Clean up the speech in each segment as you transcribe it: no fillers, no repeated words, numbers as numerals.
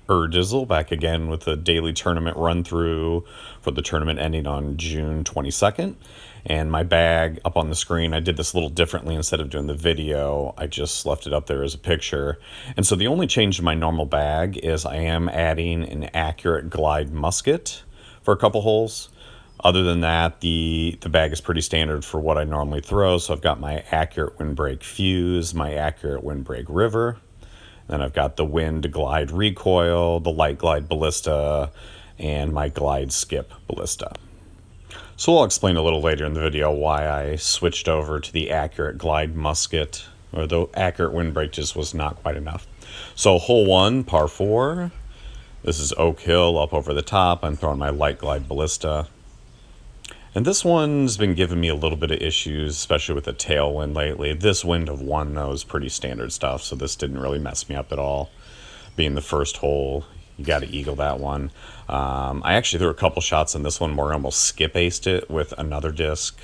Urdizzle back again with a daily tournament run through for the tournament ending on June 22nd. And my bag up on the screen, I did this a little differently. Instead of doing the video, I just left it up there as a picture. And so the only change to my normal bag is I am adding an accurate glide musket for a couple holes. Other than that, the bag is pretty standard for what I normally throw. So I've got my accurate windbreak fuse, my accurate windbreak river. Then I've got the wind glide recoil, the light glide ballista, and my glide skip ballista. So I'll explain a little later in the video why I switched over to the accurate glide musket, or the accurate windbreak just was not quite enough. So hole 1, par 4. This is Oak Hill up over the top. I'm throwing my light glide ballista. And this one's been giving me a little bit of issues, especially with the tailwind lately. This wind of 1, though, is pretty standard stuff, so this didn't really mess me up at all. Being the first hole, you got to eagle that one. I actually threw a couple shots in this one where I almost skip-aced it with another disc,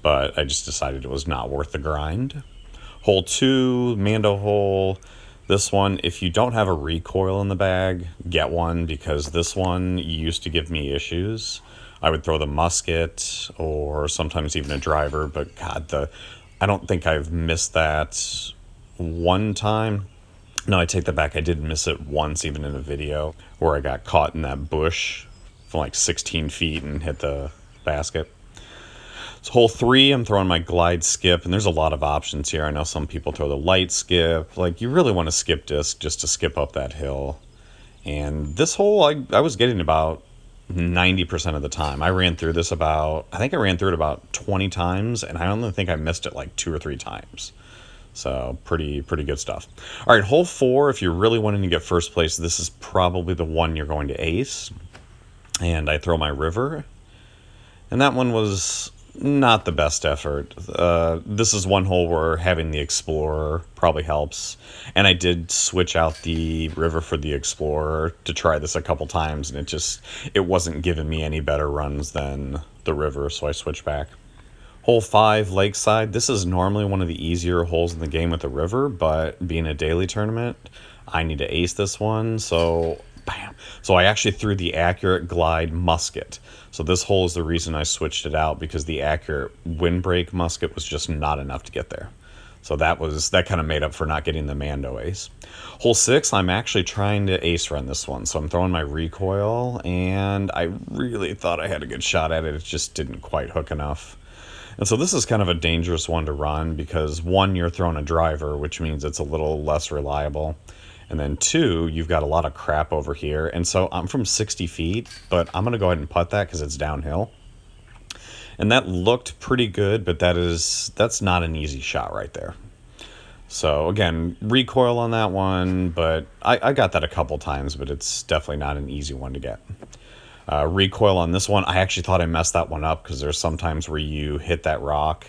but I just decided it was not worth the grind. Hole 2, Mando hole. This one, if you don't have a recoil in the bag, get one, because this one used to give me issues. I would throw the musket or sometimes even a driver, but God, I don't think I've missed that one time. No, I take that back. I did miss it once, even in a video, where I got caught in that bush from like 16 feet and hit the basket. So hole 3, I'm throwing my glide skip, and there's a lot of options here. I know some people throw the light skip. Like, you really want to skip disc just to skip up that hill. And this hole, I was getting about 90% of the time. I ran through this I think I ran through it about 20 times, and I only think I missed it like 2 or 3 times. So pretty good stuff. All right, hole 4, if you're really wanting to get first place, this is probably the one you're going to ace. And I throw my river. And that one was not the best effort. This is one hole where having the Explorer probably helps. And I did switch out the river for the Explorer to try this a couple times, and it wasn't giving me any better runs than the river, so I switched back. Hole 5, Lakeside. This is normally one of the easier holes in the game with the river, but being a daily tournament, I need to ace this one, so bam. So I actually threw the accurate glide musket. So this hole is the reason I switched it out, because the accurate windbreak musket was just not enough to get there. So that kind of made up for not getting the Mando ace. Hole 6, I'm actually trying to ace run this one. So I'm throwing my recoil, and I really thought I had a good shot at it. It just didn't quite hook enough. And so this is kind of a dangerous one to run, because 1, you're throwing a driver, which means it's a little less reliable. And then 2, you've got a lot of crap over here. And so I'm from 60 feet, but I'm going to go ahead and putt that because it's downhill. And that looked pretty good, but that's not an easy shot right there. So again, recoil on that one, but I got that a couple times, but it's definitely not an easy one to get. Recoil on this one, I actually thought I messed that one up, because there's sometimes where you hit that rock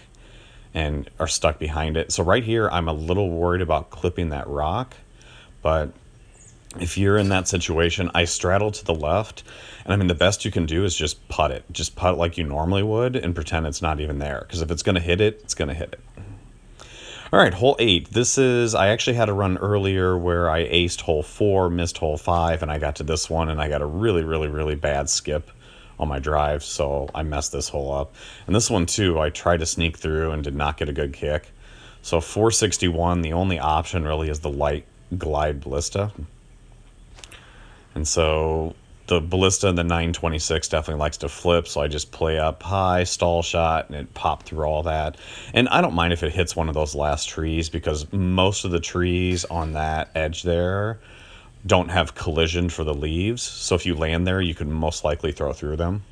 and are stuck behind it. So right here, I'm a little worried about clipping that rock. But if you're in that situation, I straddle to the left, and I mean, the best you can do is just putt it. Just putt it like you normally would and pretend it's not even there, because if it's going to hit it, it's going to hit it. All right, hole 8. I actually had a run earlier where I aced hole 4, missed hole 5, and I got to this one, and I got a really bad skip on my drive, so I messed this hole up. And this one, too, I tried to sneak through and did not get a good kick. So 461, the only option really is the light glide ballista. And so the ballista in the 926 definitely likes to flip, so I just play up high, stall shot, and it popped through all that. And I don't mind if it hits one of those last trees, because most of the trees on that edge there don't have collision for the leaves, so if you land there, you could most likely throw through them.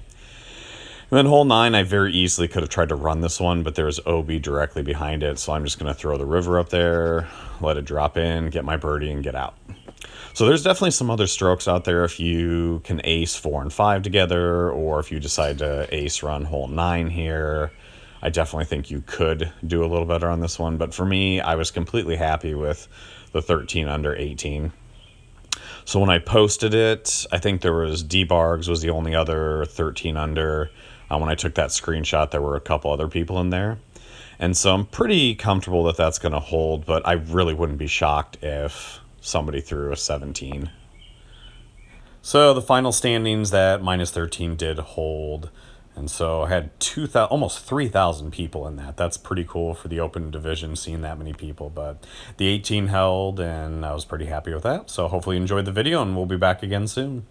And then hole 9, I very easily could have tried to run this one, but there's OB directly behind it, so I'm just going to throw the river up there, let it drop in, get my birdie, and get out. So there's definitely some other strokes out there if you can ace 4 and 5 together, or if you decide to ace run hole 9 here. I definitely think you could do a little better on this one, but for me, I was completely happy with the 13 under 18. So when I posted it, I think there was D-Bargs was the only other 13 under. When I took that screenshot, there were a couple other people in there. And so I'm pretty comfortable that that's going to hold, but I really wouldn't be shocked if somebody threw a 17. So the final standings, that minus 13 did hold. And so I had 2,000, almost 3,000 people in that. That's pretty cool for the open division, seeing that many people. But the 18 held, and I was pretty happy with that. So hopefully you enjoyed the video, and we'll be back again soon.